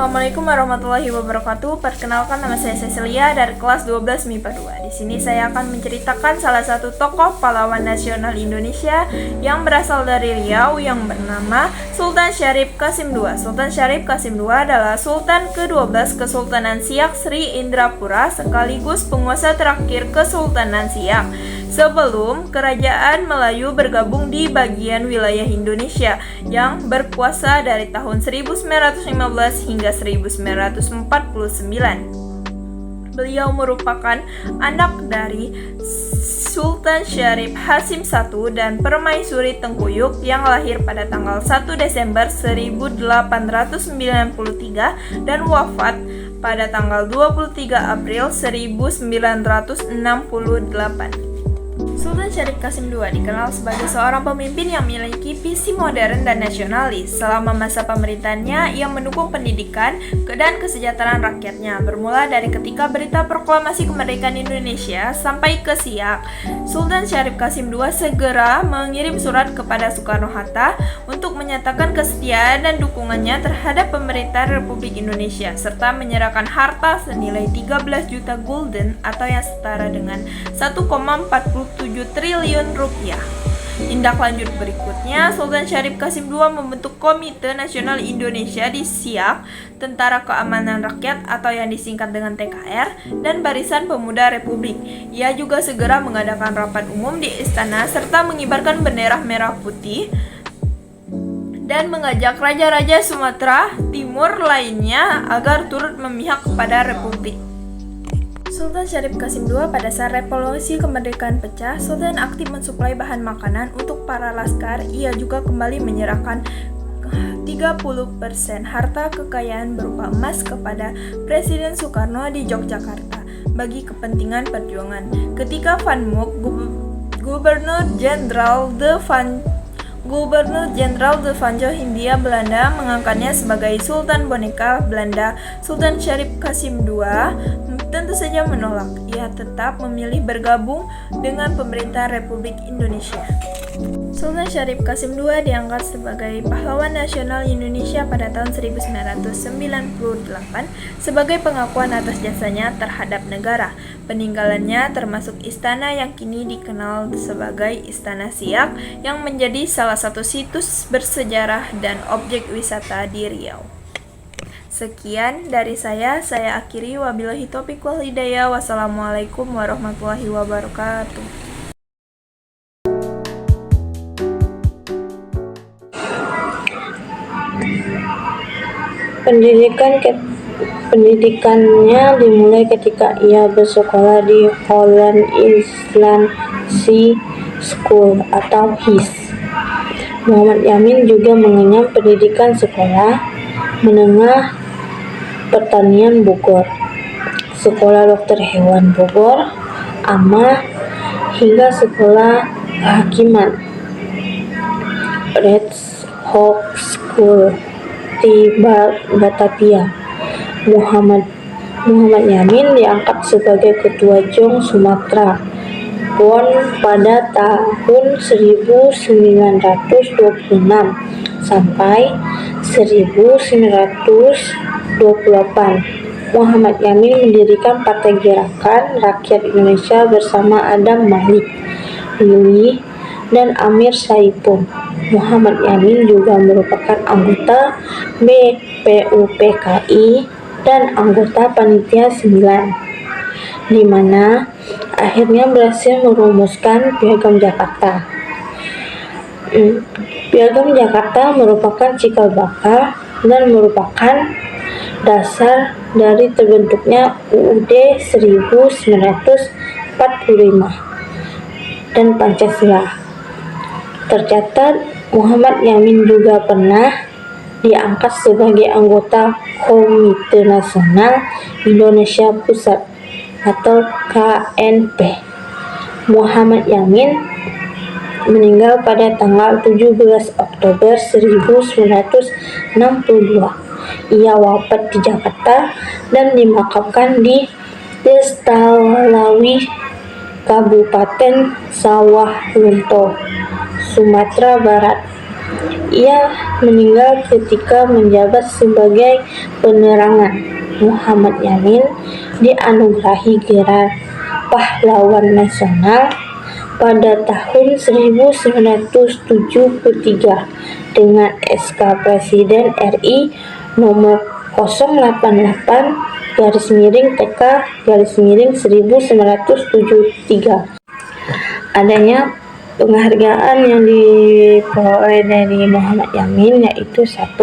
Assalamualaikum warahmatullahi wabarakatuh. Perkenalkan, nama saya Cecilia dari kelas 12 MIPA 2. Di sini saya akan menceritakan salah satu tokoh pahlawan nasional Indonesia yang berasal dari Riau yang bernama Sultan Syarif Qasim II. Sultan Syarif Qasim II adalah Sultan ke-12 Kesultanan Siak Sri Indrapura sekaligus penguasa terakhir Kesultanan Siak sebelum Kerajaan Melayu bergabung di bagian wilayah Indonesia yang berkuasa dari tahun 1915 hingga 1949. Beliau merupakan anak dari Sultan Syarif Hasim I dan Permaisuri Tengkuyuk yang lahir pada tanggal 1 Desember 1893 dan wafat pada tanggal 23 April 1968. Sultan Syarif Qasim II dikenal sebagai seorang pemimpin yang memiliki visi modern dan nasionalis. Selama masa pemerintahannya, ia mendukung pendidikan dan kesejahteraan rakyatnya, bermula dari ketika berita proklamasi kemerdekaan Indonesia sampai ke Siak. Sultan Syarif Qasim II segera mengirim surat kepada Soekarno-Hatta untuk menyatakan kesetiaan dan dukungannya terhadap pemerintahan Republik Indonesia, serta menyerahkan harta senilai 13 juta gulden atau yang setara dengan 1,47 triliun rupiah. Tindak lanjut berikutnya, Sultan Syarif Qasim II membentuk Komite Nasional Indonesia di Siak, Tentara Keamanan Rakyat atau yang disingkat dengan TKR, dan Barisan Pemuda Republik. Ia juga segera mengadakan rapat umum di istana serta mengibarkan bendera merah putih dan mengajak raja-raja Sumatera Timur lainnya agar turut memihak kepada Republik. Sultan Syarif Qasim II pada saat revolusi kemerdekaan pecah, Sultan aktif mensuplai bahan makanan untuk para laskar. Ia juga kembali menyerahkan 30% harta kekayaan berupa emas kepada Presiden Soekarno di Yogyakarta bagi kepentingan perjuangan. Ketika Van Mook, Gubernur Jenderal de Vanjo Hindia Belanda mengangkatnya sebagai Sultan Boneka Belanda, Sultan Syarif Qasim II tentu saja menolak. Ia tetap memilih bergabung dengan pemerintah Republik Indonesia. Sultan Syarif Qasim II diangkat sebagai pahlawan nasional Indonesia pada tahun 1998 sebagai pengakuan atas jasanya terhadap negara. Peninggalannya termasuk istana yang kini dikenal sebagai Istana Siak yang menjadi salah satu situs bersejarah dan objek wisata di Riau. Sekian dari saya akhiri, wabillahi taufiq wal hidayah. Wassalamualaikum warahmatullahi wabarakatuh. Pendidikannya dimulai ketika ia bersekolah di Holland Island Sea School atau HIS. Muhammad Yamin juga mengenyam pendidikan sekolah menengah pertanian Bogor, sekolah dokter hewan Bogor, AMA, hingga sekolah kehakiman Red Hawk School di Batavia. Muhammad Yamin diangkat sebagai Ketua Jong Sumatera PON pada tahun 1926 sampai 1928. Muhammad Yamin mendirikan Partai Gerakan Rakyat Indonesia bersama Adam Malik, Willy, dan Amir Saipun. Muhammad Yamin juga merupakan anggota BPUPKI dan anggota Panitia 9, di mana akhirnya berhasil merumuskan Piagam Jakarta. Piagam Jakarta merupakan cikal bakal dan merupakan dasar dari terbentuknya UUD 1945 dan Pancasila. Tercatat, Muhammad Yamin juga pernah diangkat sebagai anggota Komite Nasional Indonesia Pusat atau KNP. Muhammad Yamin meninggal pada tanggal 17 Oktober 1962. Ia wafat di Jakarta dan dimakamkan di Destalawi, Kabupaten Sawah Lunto, Sumatera Barat. Ia meninggal ketika menjabat sebagai penerangan. Muhammad Yamin dianugerahi gelar Pahlawan Nasional pada tahun 1973 dengan SK Presiden RI nomor 081-TK-1973. Adanya penghargaan yang diperoleh dari Muhammad Yamin yaitu 1.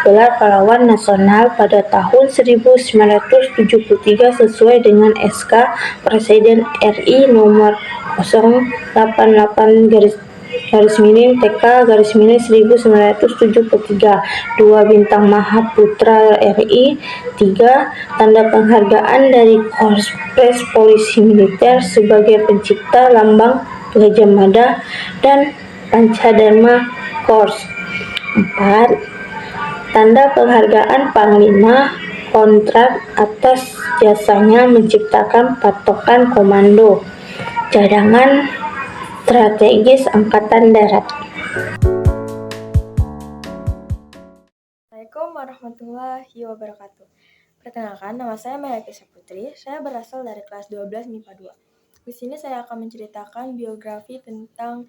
Gelar Pahlawan Nasional pada tahun 1973 sesuai dengan SK Presiden RI nomor 085-TK-1973. 2. Bintang Mahaputra RI. 3. Tanda penghargaan dari Korps Polisi Militer sebagai pencipta lambang Gajah Mada dan Pancadharma Korps. 4. Tanda penghargaan Panglima Kontras atas jasanya menciptakan patokan komando cadangan strategis Angkatan Darat. Assalamualaikum warahmatullahi wabarakatuh. Perkenalkan, nama saya Maya Kesha Putri. Saya berasal dari kelas 12 MIPA 2. Di sini saya akan menceritakan biografi tentang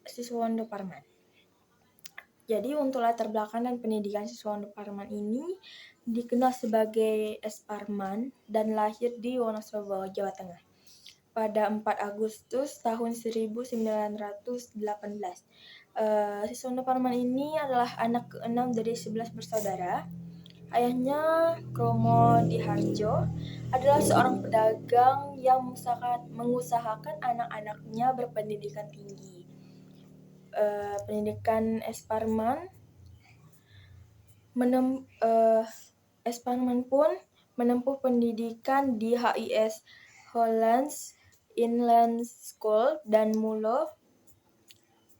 Siswondo Parman. Jadi untuk latar belakang dan pendidikan Siswondo Parman ini dikenal sebagai S. Parman dan lahir di Wonosobo, Jawa Tengah pada 4 Agustus tahun 1918. Siswondo Parman ini adalah anak ke-6 dari 11 bersaudara. Ayahnya, Kromo Diharjo, adalah seorang pedagang yang mengusahakan anak-anaknya berpendidikan tinggi. Pendidikan S. Parman pun menempuh pendidikan di HIS Hollands Inland School dan Mulo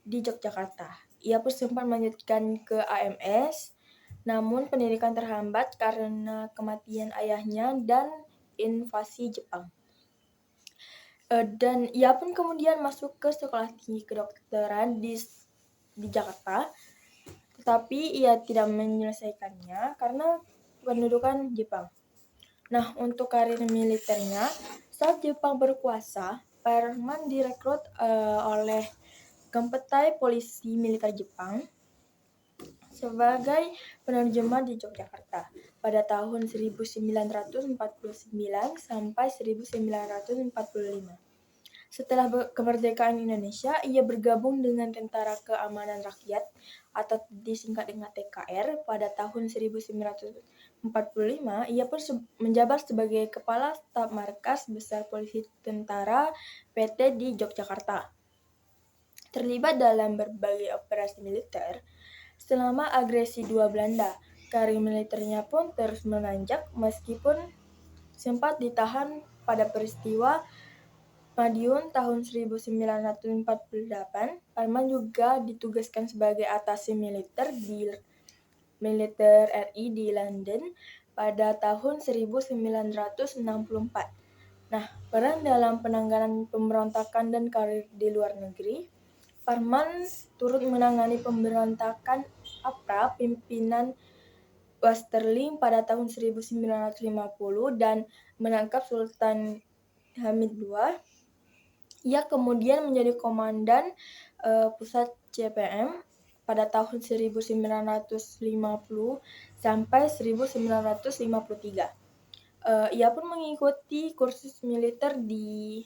di Yogyakarta. Ia pun sempat melanjutkan ke AMS, namun pendidikan terhambat karena kematian ayahnya dan invasi Jepang. Dan ia pun kemudian masuk ke sekolah tinggi kedokteran di Jakarta, tetapi ia tidak menyelesaikannya karena pendudukan Jepang. Nah, untuk karir militernya, saat Jepang berkuasa, Parman direkrut oleh Gempetai Polisi Militer Jepang sebagai penerjemah di Yogyakarta pada tahun 1949 sampai 1945. Setelah kemerdekaan Indonesia, ia bergabung dengan Tentara Keamanan Rakyat atau disingkat dengan TKR pada tahun 1945. Ia pun menjabat sebagai Kepala Staf Markas Besar Polisi Tentara PT di Yogyakarta. Terlibat dalam berbagai operasi militer selama agresi dua Belanda. Karir militernya pun terus menanjak meskipun sempat ditahan pada peristiwa Madiun tahun 1948. Parman juga ditugaskan sebagai atase militer RI di London pada tahun 1964. Nah, peran dalam penanganan pemberontakan dan karir di luar negeri, Parman turut menangani pemberontakan APRA pimpinan Westerling pada tahun 1950 dan menangkap Sultan Hamid II. Ia kemudian menjadi komandan pusat CPM pada tahun 1950 sampai 1953. Ia pun mengikuti kursus militer di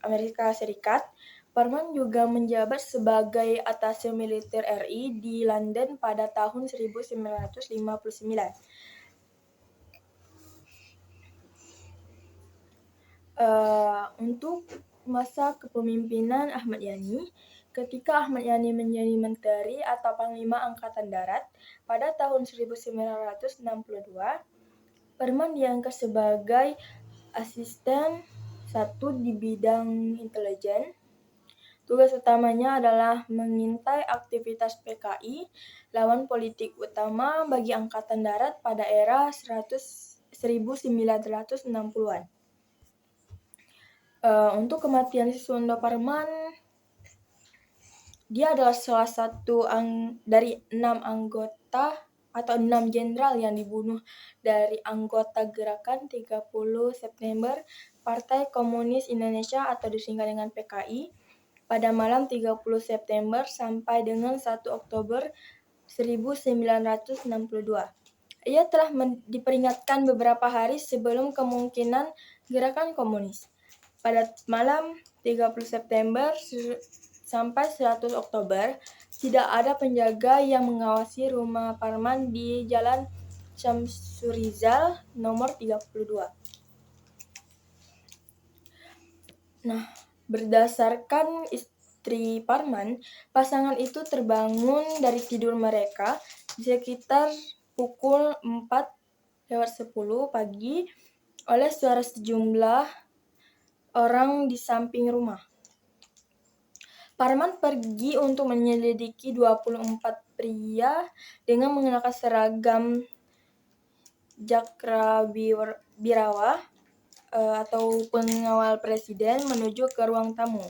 Amerika Serikat. Parman juga menjabat sebagai atase militer RI di London pada tahun 1959. Untuk masa kepemimpinan Ahmad Yani, ketika Ahmad Yani menjadi Menteri atau Panglima Angkatan Darat pada tahun 1962, Parman diangkat sebagai asisten 1 di bidang intelijen. Tugas utamanya adalah mengintai aktivitas PKI, lawan politik utama bagi Angkatan Darat pada era 1960-an. Untuk kematian Siswondo Parman Dia adalah salah satu dari 6 anggota atau 6 jenderal yang dibunuh dari anggota gerakan 30 September Partai Komunis Indonesia atau disingkat dengan PKI pada malam 30 September sampai dengan 1 Oktober 1962. Ia telah diperingatkan beberapa hari sebelum kemungkinan gerakan komunis. Pada malam 30 September sampai 100 Oktober, tidak ada penjaga yang mengawasi rumah Parman di Jalan Syamsurizal nomor 32. Nah, berdasarkan istri Parman, pasangan itu terbangun dari tidur mereka di sekitar pukul 4:10 pagi oleh suara sejumlah orang di samping rumah. Parman pergi untuk menyelidiki 24 pria dengan mengenakan seragam Jakrabirawa atau pengawal presiden menuju ke ruang tamu.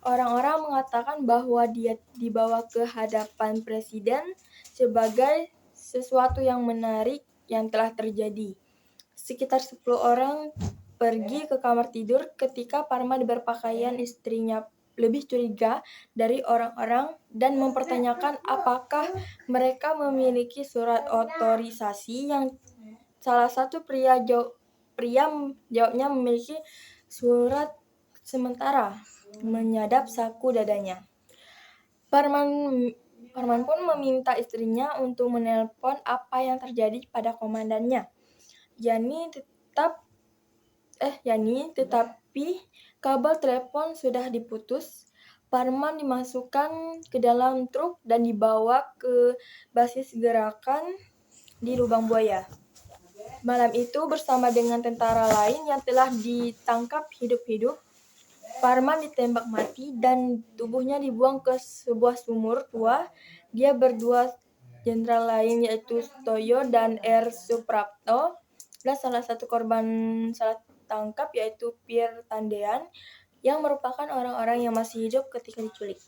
Orang-orang mengatakan bahwa dia dibawa ke hadapan presiden sebagai sesuatu yang menarik yang telah terjadi. Sekitar 10 orang pergi ke kamar tidur ketika Parman berpakaian. Istrinya lebih curiga dari orang-orang dan mempertanyakan apakah mereka memiliki surat otorisasi. Yang salah satu pria jawabnya memiliki surat sementara, menyadap saku dadanya. Parman pun meminta istrinya untuk menelpon apa yang terjadi pada komandannya, tetapi kabel telepon sudah diputus. Parman dimasukkan ke dalam truk dan dibawa ke basis gerakan di Lubang Buaya. Malam itu bersama dengan tentara lain yang telah ditangkap hidup-hidup, Parman ditembak mati dan tubuhnya dibuang ke sebuah sumur tua. Dia berdua jenderal lain yaitu Sutoyo dan R. Suprapto dan salah satu korban salah tangkap yaitu Pir Tandean yang merupakan orang-orang yang masih hidup ketika diculik.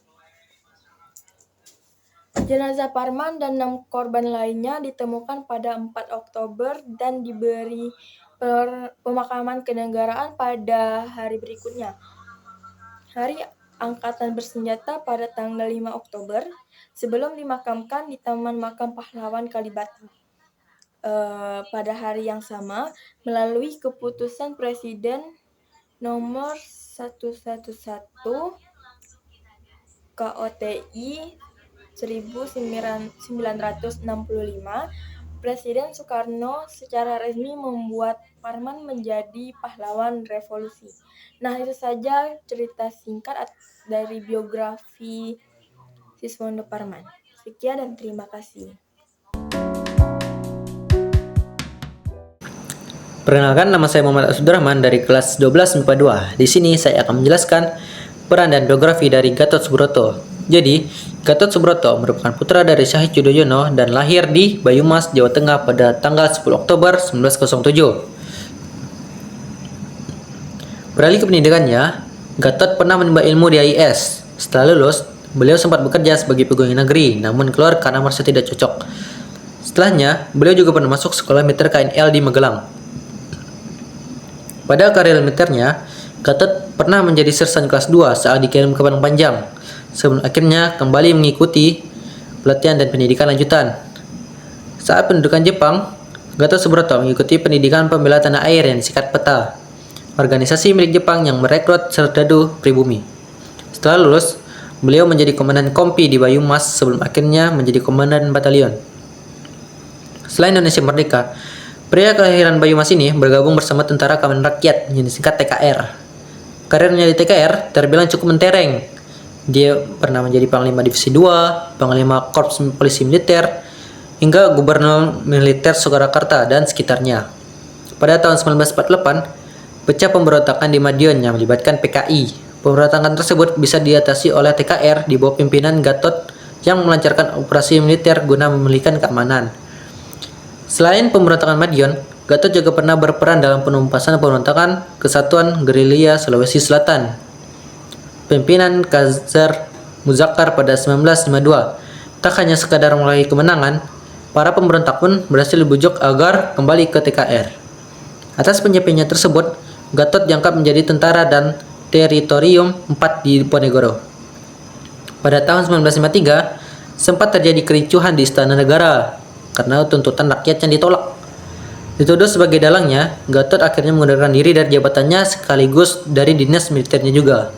Jenazah Parman dan 6 korban lainnya ditemukan pada 4 Oktober dan diberi pemakaman kenegaraan pada hari berikutnya, Hari Angkatan Bersenjata, pada tanggal 5 Oktober, sebelum dimakamkan di Taman Makam Pahlawan Kalibata. Pada hari yang sama, melalui keputusan Presiden nomor 111 KOTI 1965, Presiden Soekarno secara resmi membuat Parman menjadi pahlawan revolusi. Nah, itu saja cerita singkat dari biografi Siswondo Parman. Sekian dan terima kasih. Perkenalkan, nama saya Muhammad Abdurrahman dari kelas 12 MIPA 2. Di sini saya akan menjelaskan peran dan biografi dari Gatot Subroto. Jadi, Gatot Subroto merupakan putra dari Syahid Yudhoyono dan lahir di Banyumas, Jawa Tengah pada tanggal 10 Oktober 1907. Beralih ke pendidikannya, Gatot pernah menimba ilmu di AIS. Setelah lulus, beliau sempat bekerja sebagai pegawai negeri, namun keluar karena merasa tidak cocok. Setelahnya, beliau juga pernah masuk sekolah militer KNL di Magelang. Pada karir militernya, Gatot pernah menjadi sersan kelas 2 saat dikirim ke Padang Panjang, sebelum akhirnya kembali mengikuti pelatihan dan pendidikan lanjutan. Saat pendudukan Jepang, Gatot Subroto mengikuti pendidikan pembela tanah air yang disingkat PETA, organisasi milik Jepang yang merekrut serdadu pribumi. Setelah lulus, beliau menjadi komandan kompi di Banyumas sebelum akhirnya menjadi komandan batalion. Selain Indonesia Merdeka, pria kelahiran Banyumas ini bergabung bersama Tentara Keamanan Rakyat yang disingkat TKR. Karirnya di TKR terbilang cukup mentereng. Dia pernah menjadi Panglima Divisi 2, Panglima Korps Polisi Militer, hingga Gubernur Militer Surakarta dan sekitarnya. Pada tahun 1948, pecah pemberontakan di Madiun yang melibatkan PKI. Pemberontakan tersebut bisa diatasi oleh TKR di bawah pimpinan Gatot yang melancarkan operasi militer guna memulihkan keamanan. Selain pemberontakan Madiun, Gatot juga pernah berperan dalam penumpasan pemberontakan Kesatuan Gerilya Sulawesi Selatan. Pimpinan Khazar Muzakkar pada 1952. Tak hanya sekadar meraih kemenangan, para pemberontak pun berhasil dibujuk agar kembali ke TKR. Atas pencapaiannya tersebut, Gatot diangkat menjadi tentara dan teritorium 4 di Diponegoro. Pada tahun 1953, sempat terjadi kericuhan di Istana Negara karena tuntutan rakyat yang ditolak. Dituduh sebagai dalangnya, Gatot akhirnya mengundurkan diri dari jabatannya sekaligus dari dinas militernya juga.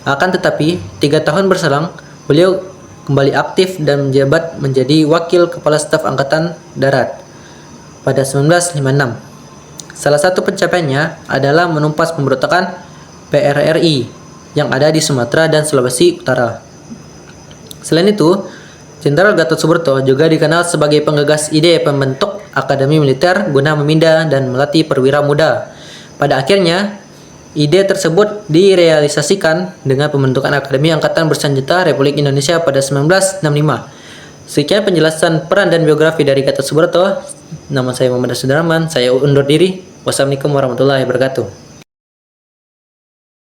Akan tetapi, 3 tahun berselang, beliau kembali aktif dan menjabat menjadi Wakil Kepala Staf Angkatan Darat pada 1956. Salah satu pencapaiannya adalah menumpas pemberontakan PRRI yang ada di Sumatera dan Sulawesi Utara. Selain itu, Jenderal Gatot Subroto juga dikenal sebagai penggagas ide pembentuk Akademi Militer guna meminda dan melatih perwira muda. Pada akhirnya, ide tersebut direalisasikan dengan pembentukan Akademi Angkatan Bersenjata Republik Indonesia pada 1965. Sekian penjelasan peran dan biografi dari Gatot Subroto. Nama saya Muhammad Sudarman, saya undur diri. Wassalamualaikum warahmatullahi wabarakatuh.